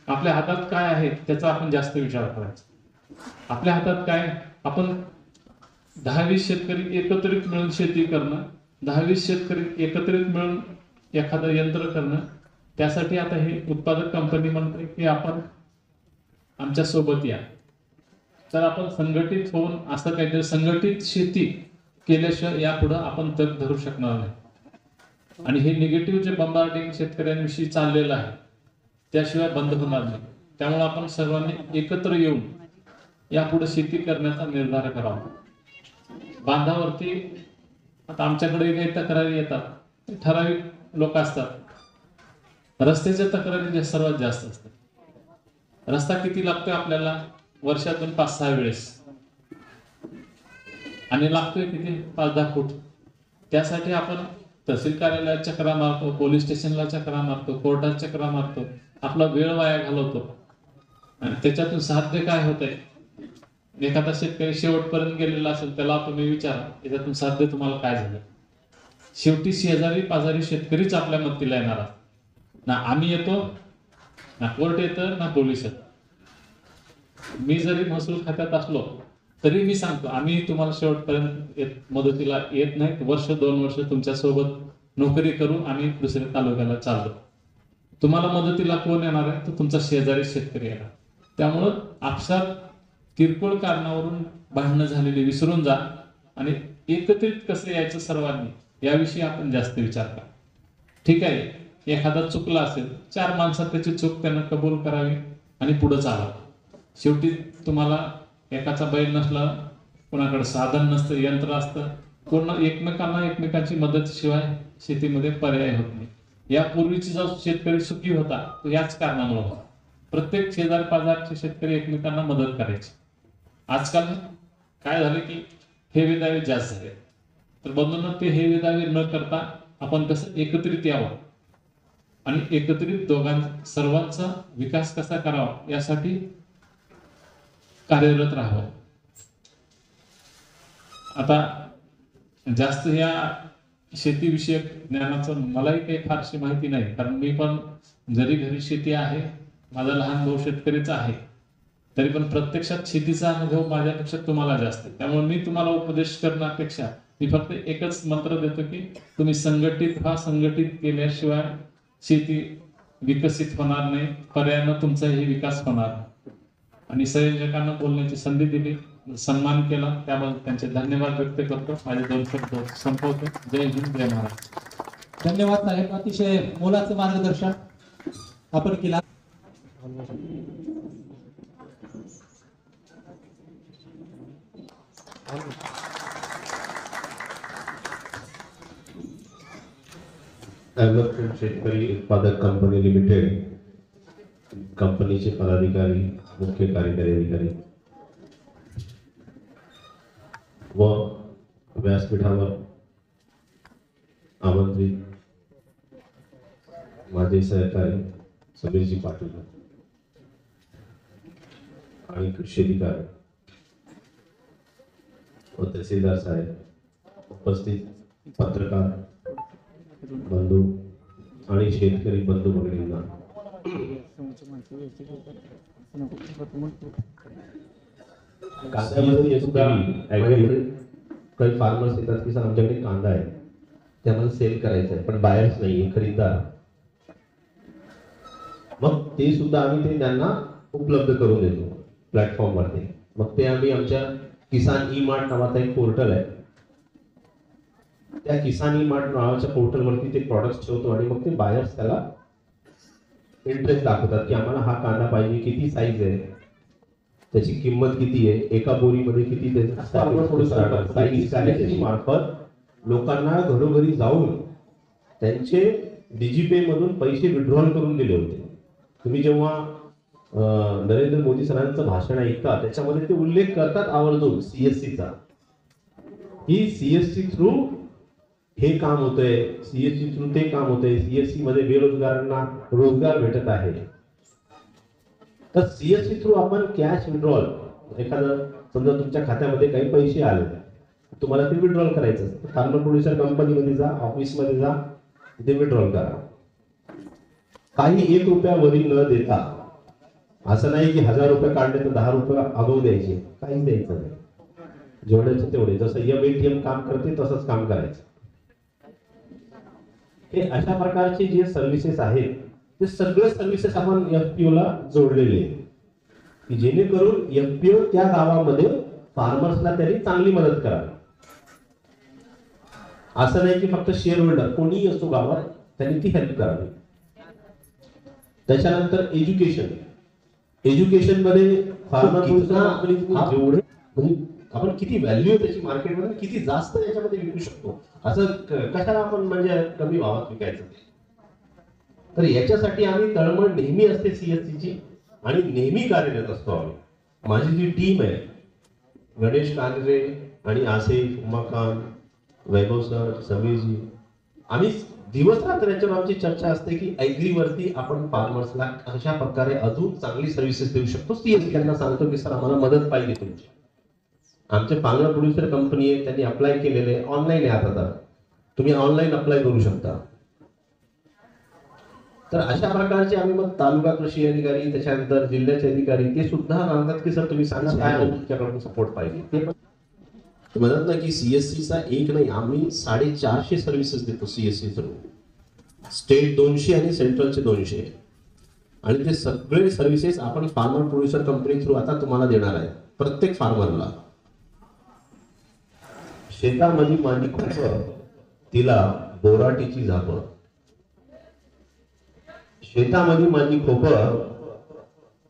आपल्या हातात काय आहे त्याचा आपण जास्त विचार करायचा. आपल्या हातात काय, आपण 10-20 शेतकरी एकत्रित मिळून शेती करणं, 10-20 शेतकरी एकत्रित मिळून एखादं यंत्र करणं. त्यासाठी आता हे उत्पादक कंपनी म्हणते की आपण आमच्या सोबत या. तर आपण संघटित होऊन असं काहीतरी संघटित शेती केल्याशिवाय यापुढे आपण तग धरू शकणार नाही. आणि हे निगेटिव्ह जे बंबार्डिंग शेतकऱ्यांविषयी चाललेलं आहे त्याशिवाय बंद होणार नाही. त्यामुळे आपण सर्वांनी एकत्र येऊन यापुढे शेती करण्याचा निर्धार करावा. बांधावरती आता आमच्याकडे काही तक्रारी येतात, ठराविक लोक असतात. रस्त्याच्या तक्रारी सर्वात जास्त असतात. रस्ता किती लागतोय आपल्याला, वर्षातून 5-6 वेळेस, आणि लागतोय किती 5-10 फूट. त्यासाठी आपण तहसील कार्यालयात चक्रा मारतो, पोलीस स्टेशनला चक्रा मारतो, कोर्टात चक्रा मारतो, आपला वेळ वाया घालवतो. आणि त्याच्यातून साध्य काय होतंय, एखादा शेतकरी शेवटपर्यंत गेलेला असेल त्याला तुम्ही विचारा याच्यातून साध्य तुम्हाला काय झालं. शेवटी शेजारी पाजारी शेतकरीच आपल्या मदतीला येणार ना. आम्ही येतो ना, कोर्ट येतं ना, पोलीस येतं. मी जरी महसूल खात्यात असलो तरी मी सांगतो आम्ही तुम्हाला शेवटपर्यंत मदतीला येत नाहीत. 1-2 वर्ष तुमच्या सोबत नोकरी करू, आम्ही दुसऱ्या तालुक्याला चाललो. तुम्हाला मदतीला कोण येणार आहे, तर तुमचा शेजारी शेतकरी येणार. त्यामुळं आपसात किरकोळ कारणावरून भांडणं झालेली विसरून जा आणि एकत्रित कसं यायचं सर्वांनी याविषयी आपण जास्त विचार करा. ठीक आहे, एखादा चुकला असेल, 4 माणसात त्याची चूक त्यानं कबूल करावी आणि पुढे चालावं. शेवटी तुम्हाला एकाचा बैल नसला, कोणाकडे साधन नसतं, यंत्र असतं, कोण एकमेकांची मदत शिवाय शेतीमध्ये पर्याय होत नाही. यापूर्वीची जो शेतकरी सुखी होता तो याच कारणामुळे होता. प्रत्येक शेजार पाजारचे शेतकरी एकमेकांना मदत करायचे. आजकाल काय झालं की हेवे दावे जास्त झाले. तर बंधूंनो, ते हेवे दावे न करता आपण कसं एकत्रित यावं आणि एकत्रित सर्वांचा विकास कसा करावा यासाठी कार्यरत राहावं. आता जास्त या शेतीविषयक ज्ञानाचं मलाही काही फारशी माहिती नाही, कारण मी पण जरी घरी शेती आहे, माझा लहान भाऊ शेतकरीचा आहे, तरी पण प्रत्यक्षात शेतीचा अनुभव माझ्यापेक्षा तुम्हाला जास्त आहे. त्यामुळे मी तुम्हाला उपदेश करण्यापेक्षा मी फक्त एकच मंत्र देतो की तुम्ही संघटित व्हा. संघटित केल्याशिवाय शेती विकसित होणार नाही, पर्यायानं तुमचाही विकास होणार नाही. आणि संयोजकांना बोलण्याची संधी दिली, सन्मान केला, त्याबद्दल त्यांचे धन्यवाद व्यक्त करतो. माझे 2 शब्द संपवतो. जय हिंद, जय महाराष्ट्र. धन्यवाद साहेब, अतिशय मोलाचं मार्गदर्शन आपण केला. शेतकरी उत्पादक कंपनी लिमिटेड कंपनीचे पदाधिकारी मुख्य कार्यकारी अधिकारी व व्यासपीठावर आमंत्रित माझे सहकारी समीरजी पाटील आणि कृषी अधिकारी व तहसीलदार साहेब, उपस्थित पत्रकार बंधू आणि शेतकरी बंधू भगिनींना कांद्यामध्ये सुद्धा काही फार्मर्स येतात की सर आमच्याकडे कांदा आहे ते आम्हाला सेल करायचा आहे पण बायर्स नाहीये, खरीददार. मग ते सुद्धा आम्ही ते त्यांना उपलब्ध करून देतो प्लॅटफॉर्मवरती. मग ते आम्ही आमच्या किसान ई मार्ट नावाचा एक पोर्टल आहे, त्या किसान ई मार्ट नावाच्या पोर्टलवरती ते प्रॉडक्ट्स ठेवतो आणि मग ते बायर्स त्याला इंटरेस्ट दाखवतात की आम्हाला हा कांदा पाहिजे, किती साईज आहे, त्याची किंमत किती आहे, एका बोरीमध्ये किती साईज मार्फत लोकांना घरोघरी जाऊन त्यांचे डीजीपे मधून पैसे विड्रॉल करून दिले होते. तुम्ही जेव्हा नरेंद्र मोदी सरांचं भाषण ऐकता त्याच्यामध्ये ते उल्लेख करतात आवर्जून सीएससीचा, ही सीएससी थ्रू हे काम होतंय, सीएससी थ्रू ते काम होतंय, सीएससी मध्ये बेरोजगारांना रोजगार भेटत आहे. तर सीएससी थ्रू आपण कॅश विड्रॉल, एखादं समजा तुमच्या खात्यामध्ये काही पैसे आले तुम्हाला ते विड्रॉल करायचं, फार्मर प्रोड्युसर कंपनीमध्ये जा, ऑफिसमध्ये जा, ते विड्रॉल करा. काही 1 रुपया वरी न देता, असं नाही की 1000 रुपये काढले तर 10 रुपये आगाऊ द्यायचे, काहीच द्यायचं नाही, जेवढ्याचे तेवढे. जसं एटीएम काम करते तसंच काम करायचं. हे अशा प्रकारचे जे सर्व्हिसेस आहेत ते सगळे सर्व्हिसेस आपण एफपीओ ला जोडलेले आहेत की जेणेकरून एफपीओ त्या गावामध्ये फार्मर्सला त्यांनी चांगली मदत करावी. असं नाही की फक्त शेअर होल्डर कोणीही असो गावात त्यांनी ती हेल्प करावी. त्याच्यानंतर एज्युकेशन मध्ये फार्मर जेवढे म्हणजे आपण किती व्हॅल्यू आहे त्याची मार्केटमध्ये, किती जास्त याच्यामध्ये विकू शकतो, असं कशाला आपण म्हणजे कमी भावात विकायचं. तर याच्यासाठी आम्ही तळमळ नेहमी असते सीएससीची आणि नेहमी कार्यरत असतो आम्ही. माझी जी टीम आहे, गणेश कांद्रे आणि आसिफ, उमाकांत, वैभव सर, समीरजी, आम्ही दिवस रात्र याच्यावर आमची चर्चा असते की ऍग्रीवरती आपण फार्मर्सला अशा प्रकारे अजून चांगली सर्व्हिसेस देऊ शकतो. सीएससी त्यांना सांगतो की सर आम्हाला मदत पाहिजे तुमची. आमचे फार्मर प्रोड्युसर कंपनी आहे, त्यांनी अप्लाय केलेले ऑनलाईन आहे, आता तुम्ही ऑनलाईन अप्लाय करू शकता. तर अशा प्रकारचे आम्ही मग तालुका कृषी अधिकारी, त्याच्यानंतर जिल्ह्याचे अधिकारी ते सुद्धा सांगतात की सर तुम्ही सांगा काय तुमच्याकडून सपोर्ट पाहिजे. ते पण म्हणत ना की सीएससीचा एक नाही, आम्ही 450 सर्व्हिसेस देतो सीएससी थ्रू. स्टेट 200 आणि सेंट्रलचे 200, आणि ते सगळे सर्व्हिसेस आपण फार्मर प्रोड्युसर कंपनी थ्रू आता तुम्हाला देणार आहे. प्रत्येक फार्मरला शेतामध्ये माझी खोप, तिला बोराटीची झाप, शेतामध्ये माझी खोप,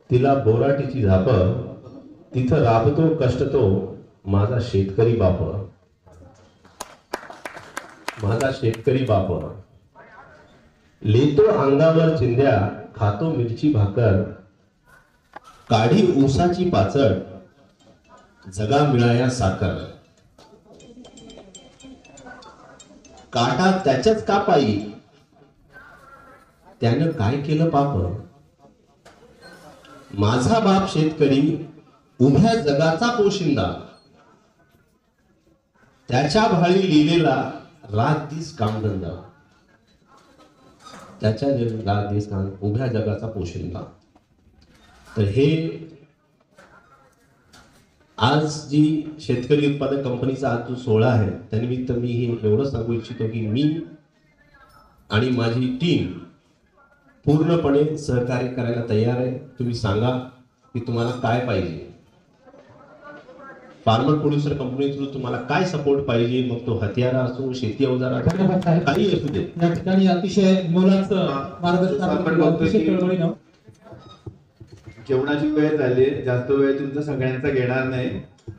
तिला बोराटीची झाप, तिथं राबतो कष्टतो माझा शेतकरी बाप, माझा शेतकरी बाप, लेतो अंगावर चिंध्या, खातो मिरची भाकर, काढी ऊसाची पाचड, जगा मिळाया साखर, काटा त्याच्याच का पायी, त्यानं काय केलं पाप, माझा बाप शेतकरी उभ्या जगाचा पोशिंदा, त्याच्या भाळी लिहिलेला रात दिस कामधंदा, त्याच्या रात दिस काम, उभ्या जगाचा पोशिंदा. तर हे आज जी शेतकरी उत्पादक कंपनीचा आज जो 16 आहे त्यानिमित्त मी हे एवढं सांगू इच्छितो की मी आणि माझी टीम पूर्णपणे सहकार्य करायला तयार आहे. तुम्ही सांगा की तुम्हाला काय पाहिजे, फार्मर प्रोड्युसर कंपनी थ्रू तुम्हाला काय सपोर्ट पाहिजे, मग तो हत्यारा असो, शेती अवजार असो, काही असू दे. या ठिकाणी अतिशय मोलाचं मार्गदर्शन आपण अतिशय कळकळीनं. जेवणाची वेळ झाली, जास्त वेळ तुमचा सगळ्यांचा घेणार नाही.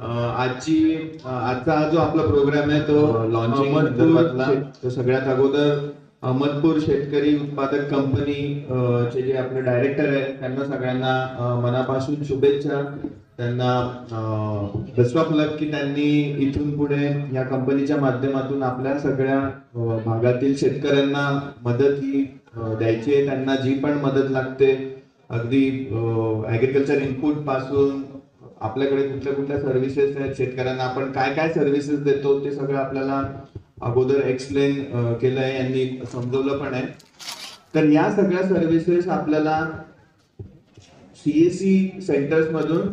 आजचा जो आपला प्रोग्राम आहे तो लॉन्चिंग संदर्भातला, तो सगळ्यात अगोदर अहमदपूर शेतकरी उत्पादक कंपनी चे जे आपले डायरेक्टर आहेत त्यांना सगळ्यांना मनापासून शुभेच्छा. त्यांना बेस्ट ऑफ लक की त्यांनी इथून पुढे या कंपनीच्या माध्यमातून आपल्या सगळ्या भागातील शेतकऱ्यांना मदत ही द्यायची आहे. त्यांना जी पण मदत लागते अगदी ॲग्रिकल्चर इनपुट पासून आपल्याकडे कुठल्या कुठल्या सर्व्हिसेस आहेत, शेतकऱ्यांना आपण काय काय सर्व्हिसेस देतो ते सगळं आपल्याला अगोदर एक्सप्लेन केलं आहे, यांनी समजवलं पण आहे. तर या सगळ्या सर्व्हिसेस आपल्याला CAC सेंटर्स मधून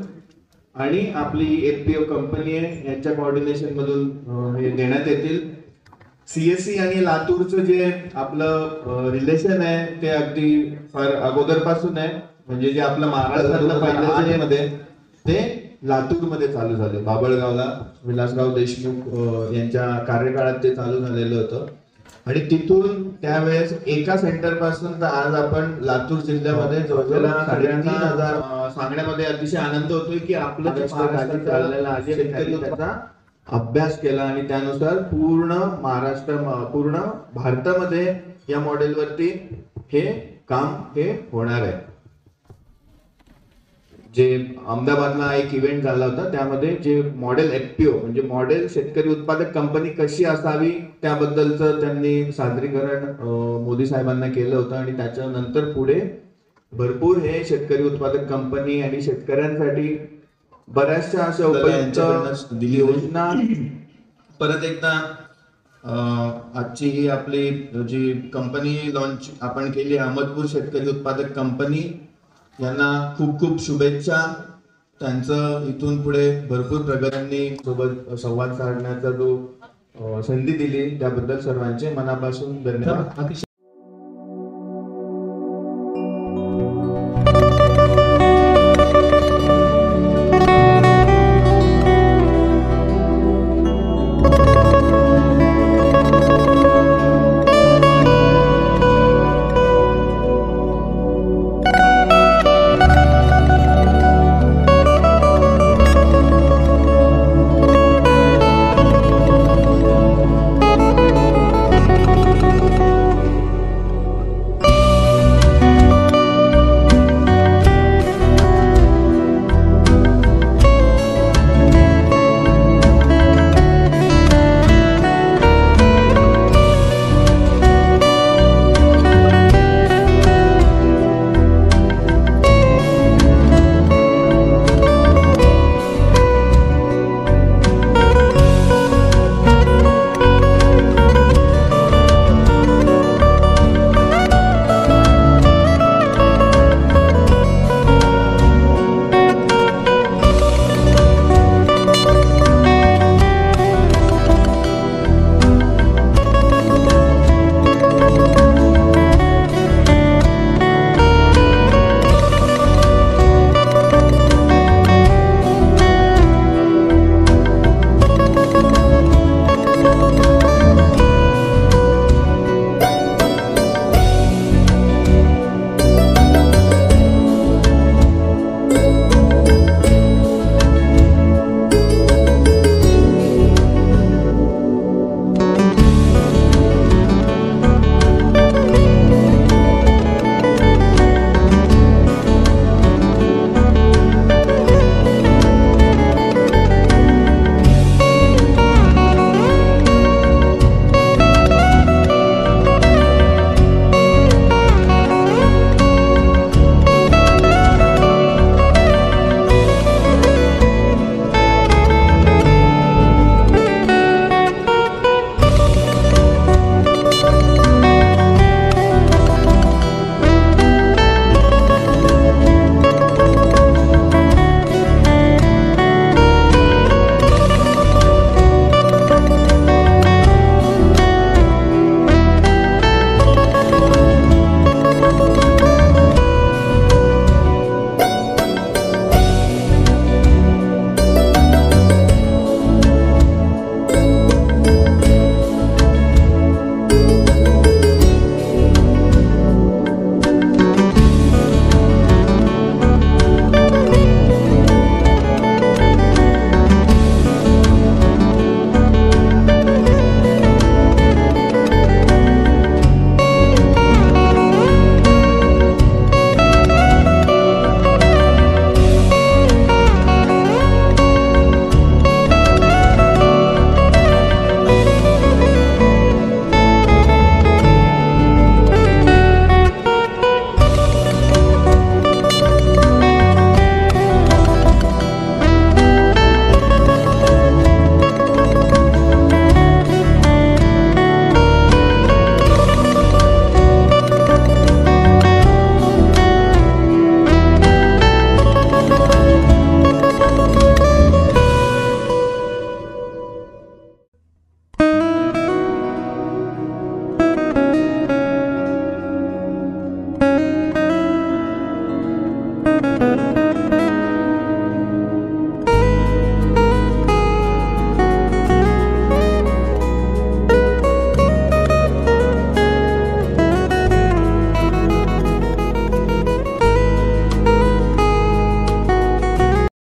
आणि आपली FPO कंपनी आहे यांच्या कोऑर्डिनेशन मधून हे देण्यात येतील. CAC आणि लातूरचं जे आपलं रिलेशन आहे ते अगदी फार अगोदरपासून आहे. म्हणजे जे आपलं महाराष्ट्रातलं पहिलं मध्ये ते लातूरमध्ये चालू झालं. बाबळगावला विलासराव देशमुख यांच्या कार्यकाळात ते चालू झालेलं होतं आणि तिथून त्यावेळेस एका सेंटर पासून तर आज आपण लातूर जिल्ह्यामध्ये जवळजवळ 3,500 सांगण्यामध्ये अतिशय आनंद होतोय की आपलं जे महाराष्ट्रात चाललेलं आहे शेतकरी त्याचा अभ्यास केला आणि त्यानुसार पूर्ण महाराष्ट्र पूर्ण भारतामध्ये या मॉडेलवरती हे काम हे होणार आहे. जे अहमदाबादला एक इव्हेंट झाला होता त्यामध्ये जे मॉडेल FPO म्हणजे मॉडेल शेतकरी उत्पादक कंपनी कशी असावी त्याबद्दलचं त्यांनी सादरीकरण मोदी साहेबांना केलं होतं आणि त्याच्यानंतर पुढे भरपूर हे शेतकरी उत्पादक कंपनी आणि शेतकऱ्यांसाठी बऱ्याचशा अशा उपयुक्त योजना परत एकदा आजची ही आपली जी कंपनी लॉन्च आपण केली अहमदपूर शेतकरी उत्पादक कंपनी यांना खूप खूप शुभेच्छा. त्यांचं इथून पुढे भरपूर प्रगतींनी सोबत संवाद साधण्याचा जो संधी दिली त्याबद्दल सर्वांचे मनापासून धन्यवाद.